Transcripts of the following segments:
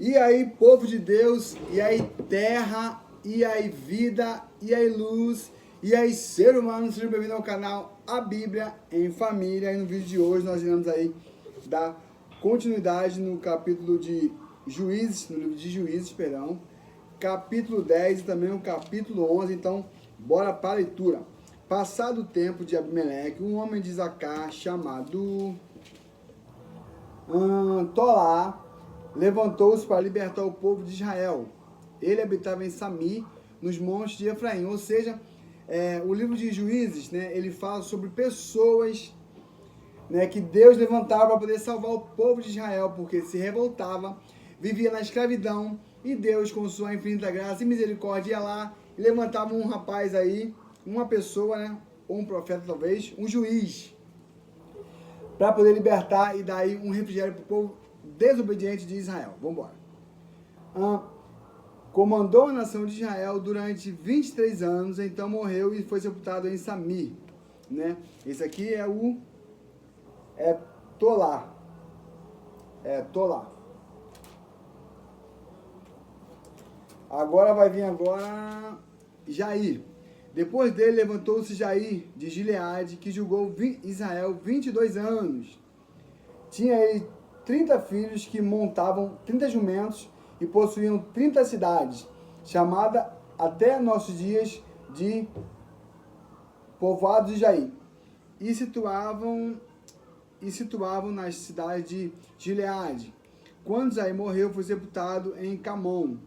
E aí, povo de Deus, e aí, terra, e aí, vida, e aí, luz, e aí, ser humano, seja bem-vindo ao canal A Bíblia em Família. E no vídeo de hoje nós iremos aí dar continuidade no capítulo de Juízes, no livro de Juízes, perdão, capítulo 10 e também o capítulo 11. Então, bora para a leitura. Passado o tempo de Abimeleque, um homem de Zacá chamado Tolá levantou-se para libertar o povo de Israel. Ele habitava em Samir, nos montes de Efraim. Ou seja, o livro de Juízes, né, ele fala sobre pessoas, né, que Deus levantava para poder salvar o povo de Israel, porque se revoltava, vivia na escravidão, e Deus, com sua infinita graça e misericórdia, ia lá e levantava um rapaz aí, uma pessoa, né, ou um profeta talvez, um juiz, para poder libertar e dar aí um refrigério para o povo desobediente de Israel. Vamos embora. Comandou a nação de Israel durante 23 anos, então morreu e foi sepultado em Samir, né? Esse aqui é o Tolá. Tolá. Agora vai vir Jair. Depois dele levantou-se Jair de Gileade, que julgou Israel 22 anos. Tinha ele 30 filhos que montavam 30 jumentos e possuíam 30 cidades, chamada até nossos dias de povoados de Jair, e situavam nas cidades de Gileade. Quando Jair morreu, foi sepultado em Camon.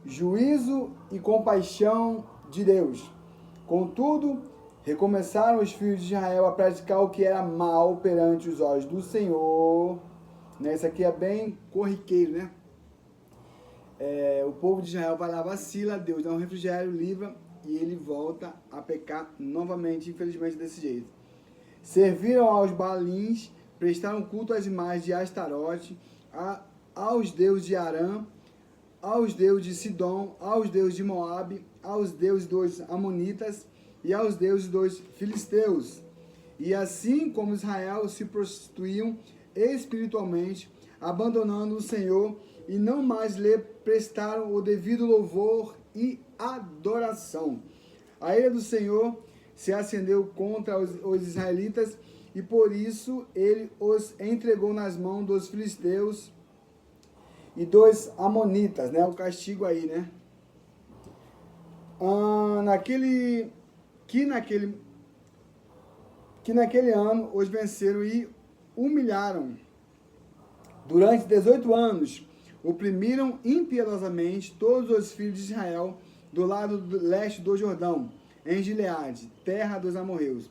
Juízo e compaixão de Deus. Contudo, recomeçaram os filhos de Israel a praticar o que era mal perante os olhos do Senhor. Né? Isso aqui é bem corriqueiro, né? O povo de Israel vai lá, vacila, Deus dá um refrigério, livra, e ele volta a pecar novamente, infelizmente, desse jeito. Serviram aos Baalins, prestaram culto às imagens de Astarote, aos deuses de Arã, aos deuses de Sidom, aos deuses de Moabe, aos deuses dos Amonitas e aos deuses dos Filisteus. E assim como Israel se prostituíam espiritualmente, abandonando o Senhor, e não mais lhe prestaram o devido louvor e adoração. A ira do Senhor se acendeu contra os israelitas, e por isso ele os entregou nas mãos dos filisteus e dos amonitas, né? O castigo aí, né? Naquele ano os venceram e humilharam. Durante 18 anos, oprimiram impiedosamente todos os filhos de Israel do lado leste do Jordão, em Gileade, terra dos amorreus.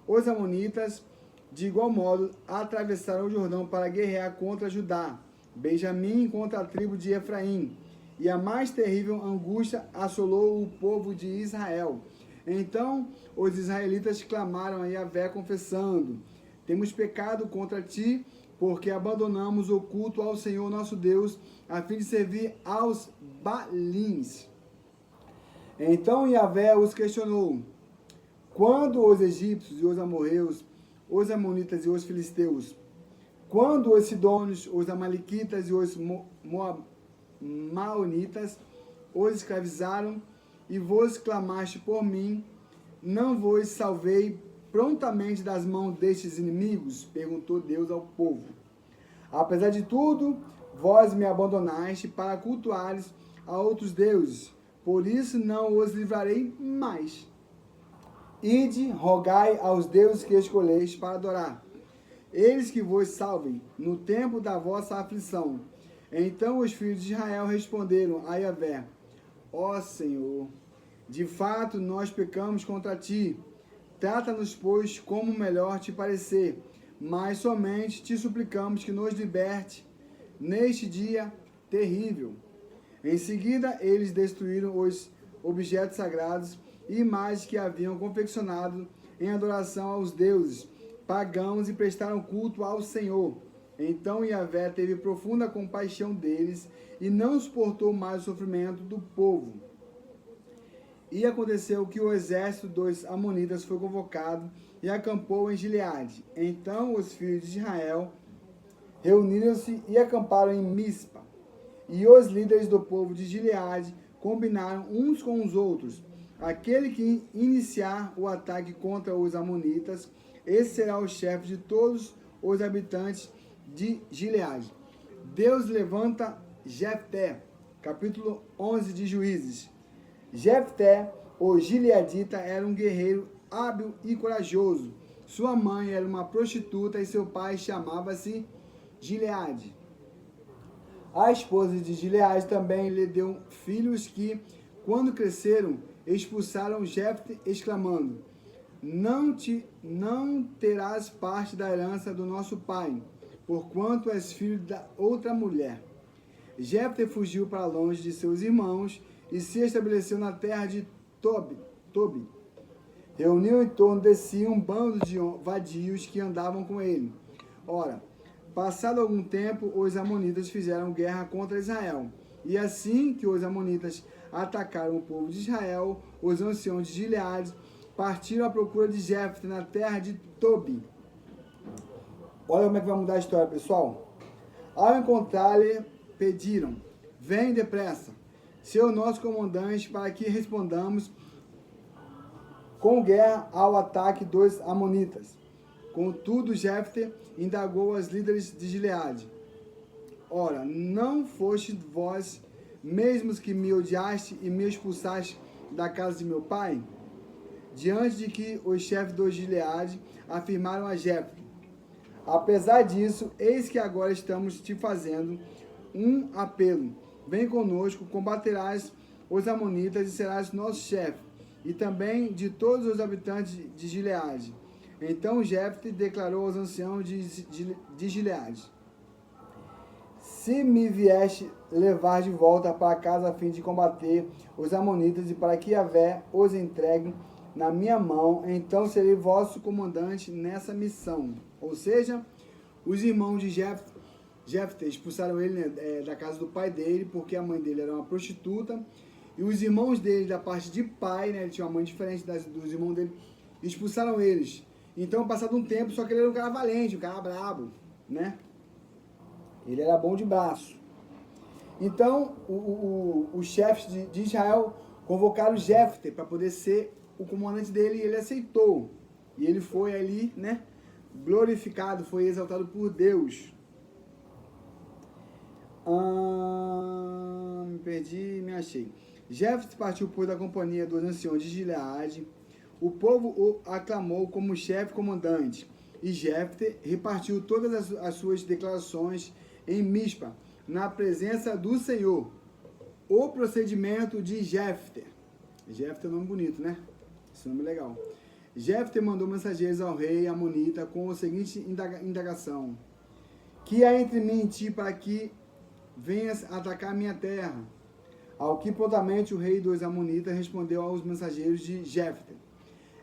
Os amonitas, de igual modo, atravessaram o Jordão para guerrear contra Judá, Benjamim contra a tribo de Efraim, e a mais terrível angústia assolou o povo de Israel. Então os israelitas clamaram a Yahvé, confessando: temos pecado contra ti, porque abandonamos o culto ao Senhor nosso Deus, a fim de servir aos Baalins. Então Yahvé os questionou: quando os egípcios e os amorreus, os amonitas e os filisteus, quando os sidônios, os amalequitas e os maonitas os escravizaram, e vos clamaste por mim, não vos salvei prontamente das mãos destes inimigos? Perguntou Deus ao povo. Apesar de tudo, vós me abandonaste para cultuares a outros deuses, por isso não os livrarei mais. Ide, rogai aos deuses que escolheste para adorar, eles que vos salvem no tempo da vossa aflição. Então os filhos de Israel responderam a Yahvé: ó Senhor, de fato nós pecamos contra ti. Trata-nos, pois, como melhor te parecer, mas somente te suplicamos que nos liberte neste dia terrível. Em seguida, eles destruíram os objetos sagrados e imagens que haviam confeccionado em adoração aos deuses pagãos, e prestaram culto ao Senhor. Então Yahvé teve profunda compaixão deles e não suportou mais o sofrimento do povo. E aconteceu que o exército dos amonitas foi convocado e acampou em Gileade. Então os filhos de Israel reuniram-se e acamparam em Mispa. E os líderes do povo de Gileade combinaram uns com os outros. Aquele que iniciar o ataque contra os amonitas, esse será o chefe de todos os habitantes de Gileade. Deus levanta Jefté, capítulo 11 de Juízes. Jefté, o gileadita, era um guerreiro hábil e corajoso. Sua mãe era uma prostituta e seu pai chamava-se Gileade. A esposa de Gileade também lhe deu filhos que, quando cresceram, expulsaram Jefté, exclamando: não terás parte da herança do nosso pai, porquanto és filho da outra mulher. Jefté fugiu para longe de seus irmãos e se estabeleceu na terra de Tobi. Reuniu em torno de si um bando de vadios que andavam com ele. Ora, passado algum tempo, os amonitas fizeram guerra contra Israel. E assim que os amonitas atacaram o povo de Israel, os anciãos de Gileade partiram à procura de Jefté na terra de Tobi. Olha como é que vai mudar a história, pessoal. Ao encontrar-lhe, pediram: vem depressa, seu nosso comandante, para que respondamos com guerra ao ataque dos amonitas. Contudo, Jefté indagou aos líderes de Gileade: ora, não foste vós mesmos que me odiaste e me expulsaste da casa de meu pai? Diante de que os chefes dos Gileade afirmaram a Jefté: apesar disso, eis que agora estamos te fazendo um apelo. Vem conosco, combaterás os amonitas e serás nosso chefe, e também de todos os habitantes de Gileade. Então Jefté declarou aos anciãos de Gileade: se me vieste levar de volta para casa a fim de combater os amonitas e para que Yahvé os entregue na minha mão, então serei vosso comandante nessa missão. Ou seja, os irmãos de Jefté expulsaram ele da casa do pai dele, porque a mãe dele era uma prostituta, e os irmãos dele, da parte de pai, né, ele tinha uma mãe diferente dos irmãos dele, expulsaram eles. Então, passado um tempo, só que ele era um cara valente, um cara brabo, né? Ele era bom de braço. Então, os chefes de Israel convocaram Jefté para poder ser o comandante dele, e ele aceitou. E ele foi ali, né, glorificado, foi exaltado por Deus. Me perdi, me achei. Jefté partiu, pois, da companhia dos anciãos de Gileade. O povo o aclamou como chefe comandante. E Jefté repartiu todas as suas declarações em Mispa, na presença do Senhor. O procedimento de Jefté. Jefté é um nome bonito, né? Esse nome é legal. Jefté mandou mensageiros ao rei amonita com a seguinte indagação: que há entre mim e ti para que venhas atacar minha terra? Ao que prontamente o rei dos amonitas respondeu aos mensageiros de Jefté: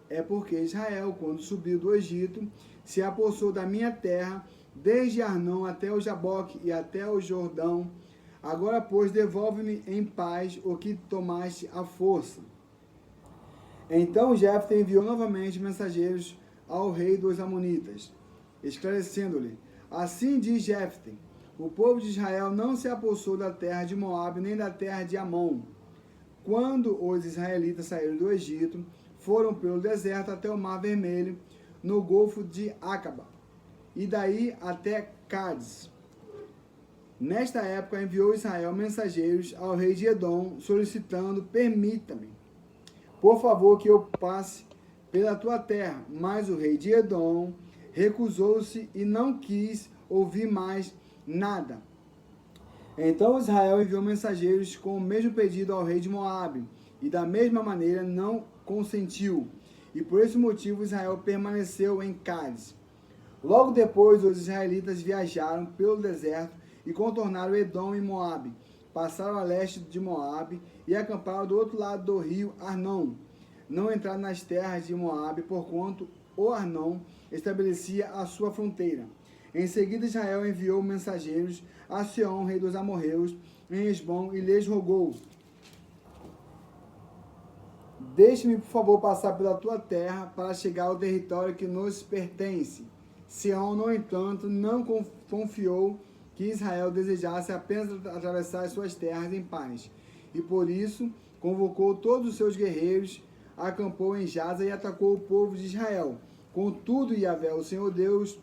é porque Israel, quando subiu do Egito, se apossou da minha terra, desde Arnão até o Jaboque e até o Jordão. Agora, pois, devolve-me em paz o que tomaste à força. Então Jefté enviou novamente mensageiros ao rei dos amonitas, esclarecendo-lhe: assim diz Jefté: o povo de Israel não se apossou da terra de Moabe nem da terra de Amon. Quando os israelitas saíram do Egito, foram pelo deserto até o Mar Vermelho, no Golfo de Acaba, e daí até Cádiz. Nesta época enviou Israel mensageiros ao rei de Edom, solicitando: permita-me, por favor, que eu passe pela tua terra. Mas o rei de Edom recusou-se e não quis ouvir mais nada. Então Israel enviou mensageiros com o mesmo pedido ao rei de Moabe, e da mesma maneira não consentiu. E por esse motivo Israel permaneceu em Cádiz. Logo depois os israelitas viajaram pelo deserto e contornaram Edom e Moabe. Passaram a leste de Moabe e acamparam do outro lado do rio Arnão. Não entraram nas terras de Moabe, porquanto o Arnão estabelecia a sua fronteira. Em seguida Israel enviou mensageiros a Seom, rei dos amorreus, em Esbom, e lhes rogou: deixe-me, por favor, passar pela tua terra para chegar ao território que nos pertence. Seom, no entanto, não confiou que Israel desejasse apenas atravessar as suas terras em paz. E por isso convocou todos os seus guerreiros, acampou em Jaza e atacou o povo de Israel. Contudo, Yahvé, o Senhor Deus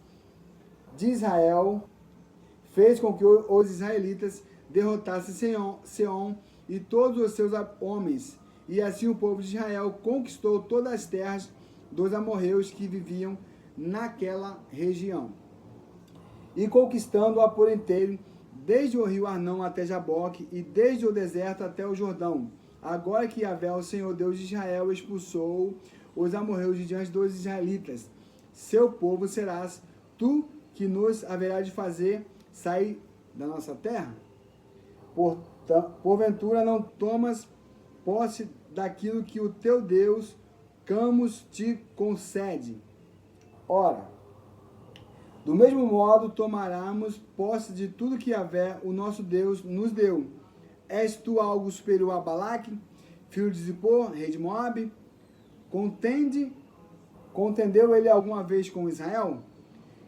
de Israel, fez com que os israelitas derrotassem Seom e todos os seus homens. E assim o povo de Israel conquistou todas as terras dos amorreus que viviam naquela região. E conquistando-a por inteiro, desde o rio Arnão até Jaboque, e desde o deserto até o Jordão. Agora que Yahvé, o Senhor Deus de Israel, expulsou os amorreus de diante dos israelitas, seu povo serás tu, que nos haverá de fazer sair da nossa terra? Porventura não tomas posse daquilo que o teu Deus, Camus, te concede. Ora, do mesmo modo tomaremos posse de tudo que Yahvé, o nosso Deus, nos deu. És tu algo superior a Balaque, filho de Zippor, rei de Moabe? Contendeu ele alguma vez com Israel?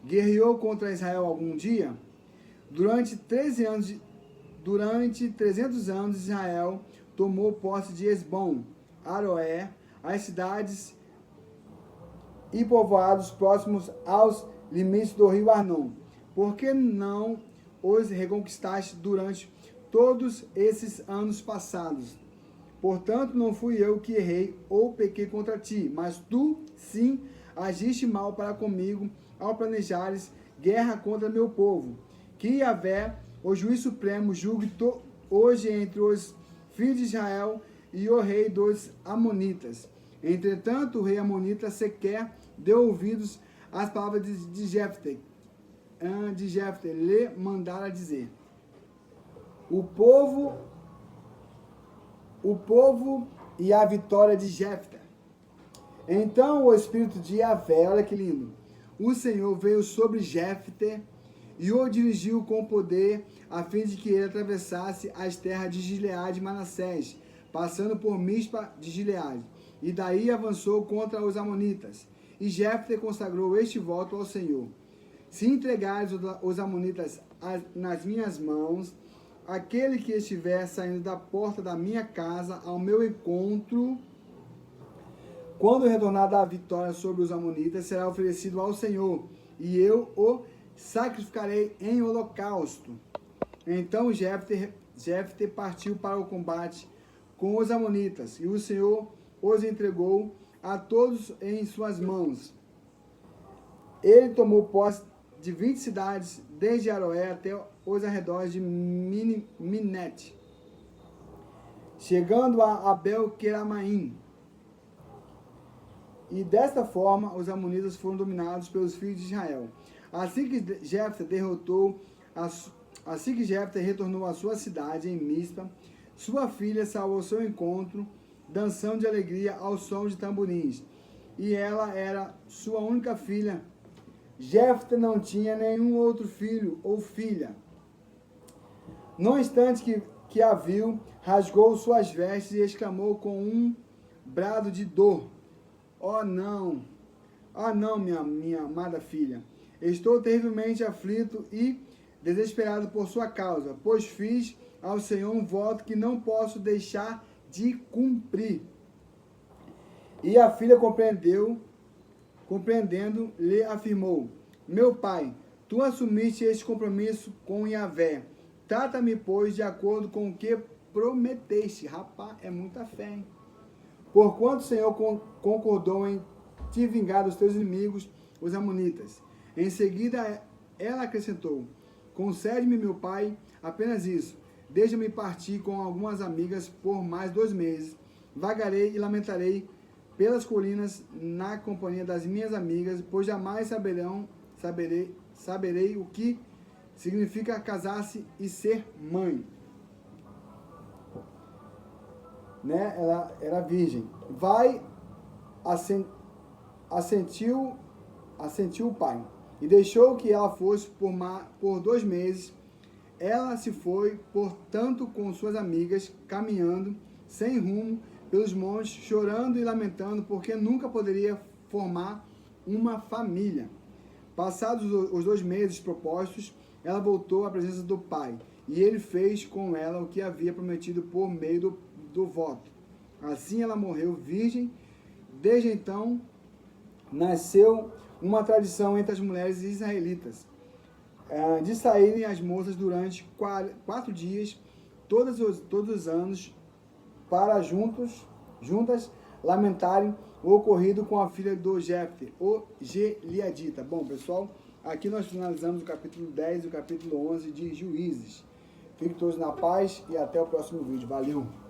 Guerreou contra Israel algum dia? Durante 300 anos, Israel tomou posse de Esbom, Aroé, as cidades e povoados próximos aos limites do rio Arnon. Por que não os reconquistaste durante todos esses anos passados? Portanto, não fui eu que errei ou pequei contra ti, mas tu, sim, agiste mal para comigo ao planejares guerra contra meu povo. Que Yahvé, o juiz supremo, julgue hoje entre os filhos de Israel e o rei dos Amonitas. Entretanto, o rei Amonita sequer deu ouvidos às palavras de Jefté. Lhe mandara dizer: o povo e a vitória de Jefté. Então o espírito de Yahvé, olha que lindo, o Senhor veio sobre Jefté e o dirigiu com poder, a fim de que ele atravessasse as terras de Gileade e Manassés, passando por Mispa de Gileade, e daí avançou contra os amonitas. E Jefté consagrou este voto ao Senhor: se entregares os amonitas nas minhas mãos, aquele que estiver saindo da porta da minha casa ao meu encontro, quando retornar da vitória sobre os amonitas, será oferecido ao Senhor, e eu o sacrificarei em holocausto. Então Jefté partiu para o combate com os amonitas, e o Senhor os entregou a todos em suas mãos. Ele tomou posse de 20 cidades, desde Aroé até os arredores de Minete, chegando a Abel-Queramaim. E desta forma os amonitas foram dominados pelos filhos de Israel. Assim que Jefté retornou à sua cidade em Mispa, sua filha saiu ao seu encontro, dançando de alegria ao som de tamborins. E ela era sua única filha. Jefté não tinha nenhum outro filho ou filha. No instante que a viu, rasgou suas vestes e exclamou com um brado de dor: oh não, minha amada filha, estou terrivelmente aflito e desesperado por sua causa, pois fiz ao Senhor um voto que não posso deixar de cumprir. E a filha compreendendo, lhe afirmou: meu pai, tu assumiste este compromisso com Yahvé. Trata-me, pois, de acordo com o que prometeste. Rapaz, é muita fé, hein? Porquanto o Senhor concordou em te vingar dos teus inimigos, os amonitas. Em seguida, ela acrescentou: concede-me, meu pai, apenas isso. Deixa-me partir com algumas amigas por mais 2 meses. Vagarei e lamentarei pelas colinas na companhia das minhas amigas, pois jamais saberei o que significa casar-se e ser mãe. Né? Ela era virgem. Vai, assentiu o pai, e deixou que ela fosse por 2 meses. Ela se foi, portanto, com suas amigas, caminhando, sem rumo, pelos montes, chorando e lamentando, porque nunca poderia formar uma família. Passados os 2 meses propostos, ela voltou à presença do pai, e ele fez com ela o que havia prometido por meio do voto. Assim ela morreu virgem. Desde então, nasceu uma tradição entre as mulheres israelitas de saírem as moças durante 4 dias, todos os anos, para juntas lamentarem o ocorrido com a filha do Jefté, o Gileadita. Bom, pessoal, aqui nós finalizamos o capítulo 10 e o capítulo 11 de Juízes. Fiquem todos na paz e até o próximo vídeo. Valeu!